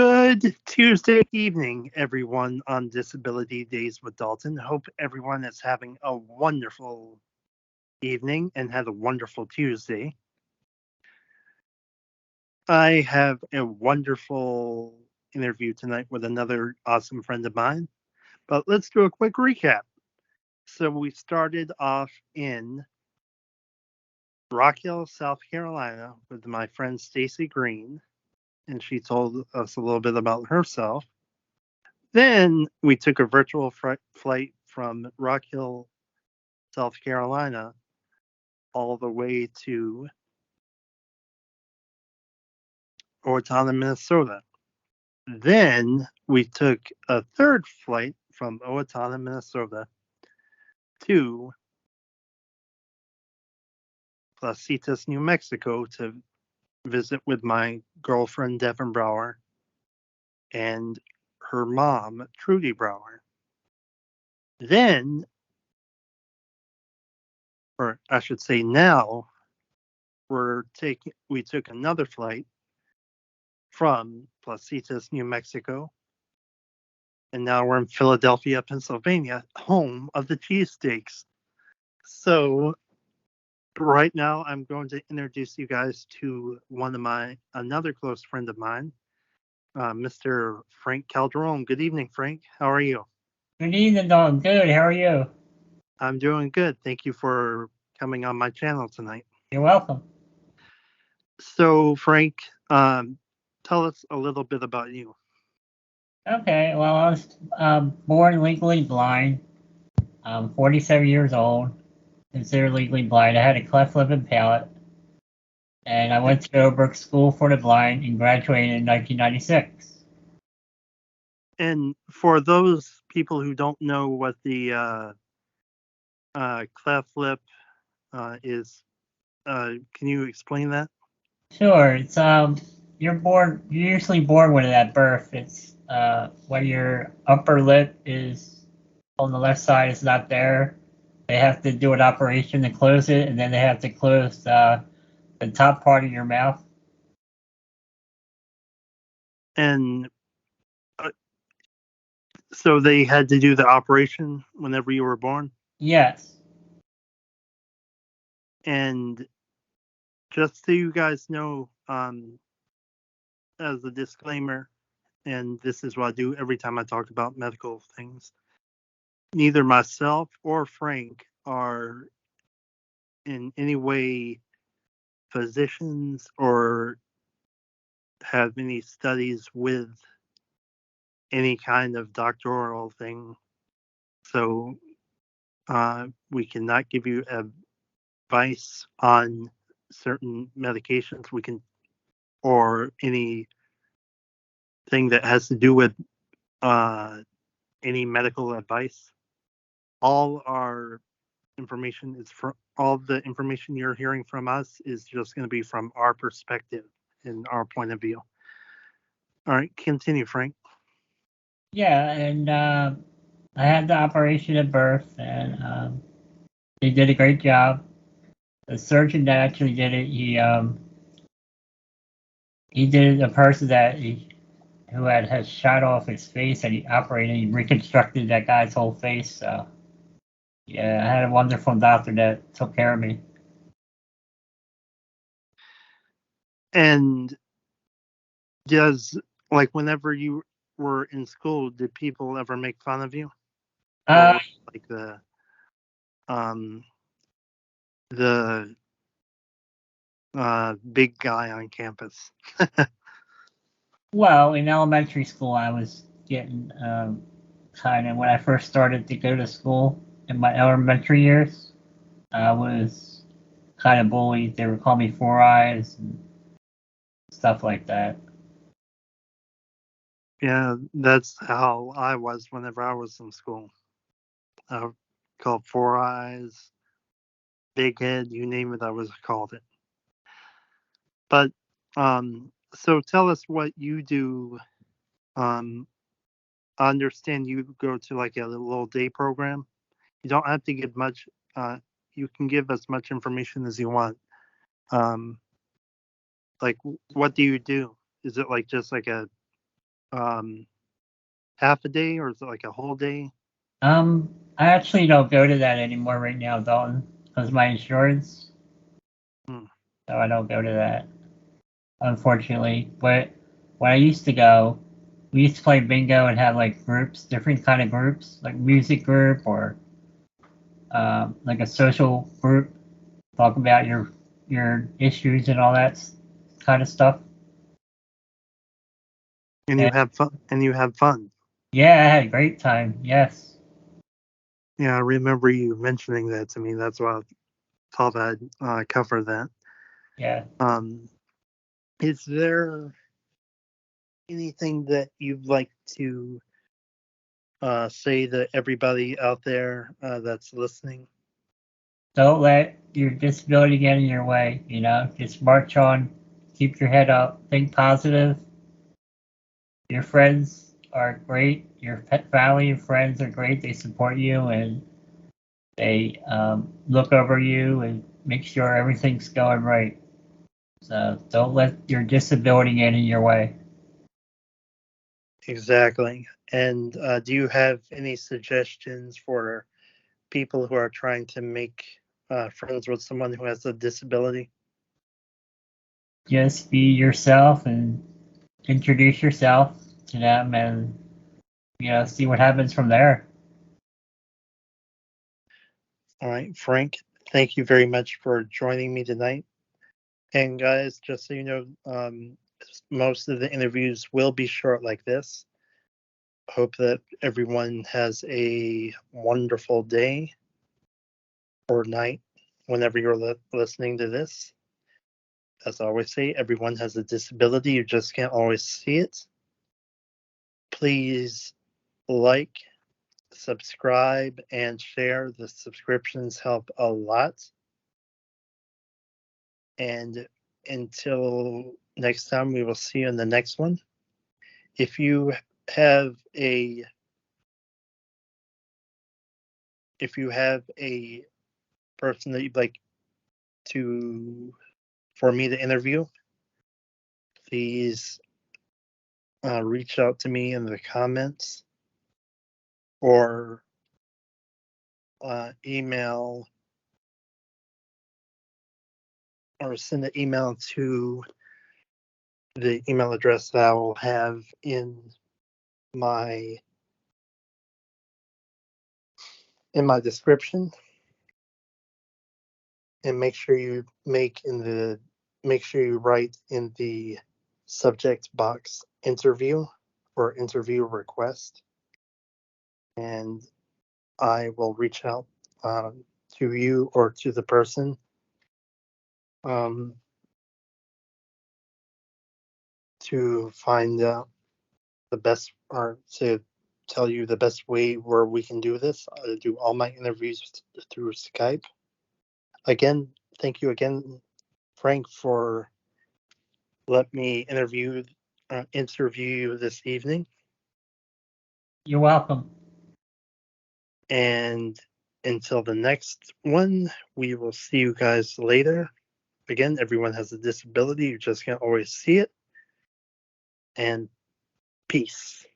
Good Tuesday evening, everyone on Disability Days with Dalton. Hope everyone is having a wonderful evening and had a wonderful Tuesday. I have a wonderful interview tonight with another awesome friend of mine, but let's do a quick recap. So we started off in Rock Hill, South Carolina with my friend Stacy Green, and she told us a little bit about herself. Then we took a virtual flight from Rock Hill, South Carolina, all the way to Owatonna, Minnesota. Then we took a third flight from Owatonna, Minnesota to Placitas, New Mexico to visit with my girlfriend, Devin Brower, and her mom, Trudy Brower. Then, or I should say now, we took another flight from Placitas, New Mexico, and now we're in Philadelphia, Pennsylvania, home of the cheesesteaks. So right now I'm going to introduce you guys to another close friend of mine, Mr. Frank Calderon. Good evening, Frank. How are you? Good evening, Don. Good. How are you? I'm doing good. Thank you for coming on my channel tonight. You're welcome. So, Frank, tell us a little bit about you. Okay. Well, I was born legally blind. I'm 47 years old, considered legally blind. I had a cleft lip and palate, and I went to Overbrook School for the Blind and graduated in 1996. And for those people who don't know what the cleft lip is, can you explain that? Sure. It's you're usually born with it at birth. It's when your upper lip is on the left side is not there. They have to do an operation to close it, and then they have to close the top part of your mouth. And so they had to do the operation whenever you were born? Yes. And just so you guys know, as a disclaimer, and this is what I do every time I talk about medical things, neither myself or Frank are in any way physicians or have any studies with any kind of doctoral thing. So we cannot give you advice on certain medications. We can, or anything that has to do with any medical advice. All our information is from all the information you're hearing from us is just going to be from our perspective and our point of view. All right, continue, Frank. Yeah, and I had the operation at birth, and they did a great job. The surgeon that actually did it, he did a person who had shot off his face, and he operated, he reconstructed that guy's whole face. So yeah, I had a wonderful doctor that took care of me. And like whenever you were in school, did people ever make fun of you? Or like the big guy on campus? Well, in elementary school, I was getting kind of when I first started to go to school in my elementary years, I was kind of bullied. They would call me Four Eyes and stuff like that. Yeah, that's how I was whenever I was in school. Called Four Eyes, Big Head, you name it, I was called it. But so tell us what you do. I understand you go to like a little day program. You don't have to give much. You can give as much information as you want. Like, what do you do? Is it like just like a half a day or is it like a whole day? I actually don't go to that anymore right now, Dalton, because my insurance, Hmm. so I don't go to that, unfortunately. But when I used to go, we used to play bingo and have like groups, different kind of groups, like music group or like a social group, talk about your issues and all that kind of stuff. And you And have fun. And you have fun. yeah, I had a great time. Yes. Yeah, I remember you mentioning that to me. That's why I thought I'd cover that. Yeah. Um, is there anything that you'd like to say to everybody out there that's listening? Don't let your disability get in your way, you know? Just march on, keep your head up, think positive. Your friends are great. Your family and friends are great. They support you and they look over you and make sure everything's going right. So don't let your disability get in your way. Exactly. And do you have any suggestions for people who are trying to make friends with someone who has a disability? Just be yourself and introduce yourself to them and, see what happens from there. All right, Frank, thank you very much for joining me tonight. And guys, just so you know, most of the interviews will be short like this. Hope that everyone has a wonderful day or night whenever you're listening to this. As I always say, everyone has a disability. You just can't always see it. Please like, subscribe, and share. The subscriptions help a lot. And until next time, we will see you in the next one. If you have a person that you'd like to for me to interview, please reach out to me in the comments or email or send an email to the email address that I will have my in my description. And make sure you write in the subject box interview or interview request, and I will reach out to you or to the person um, to find out the best or to tell you the best way where we can do this. I do all my interviews through Skype. Again, thank you again, Frank, for let me interview you this evening. You're welcome. And until the next one, we will see you guys later. Again, everyone has a disability. You just can't always see it. And peace.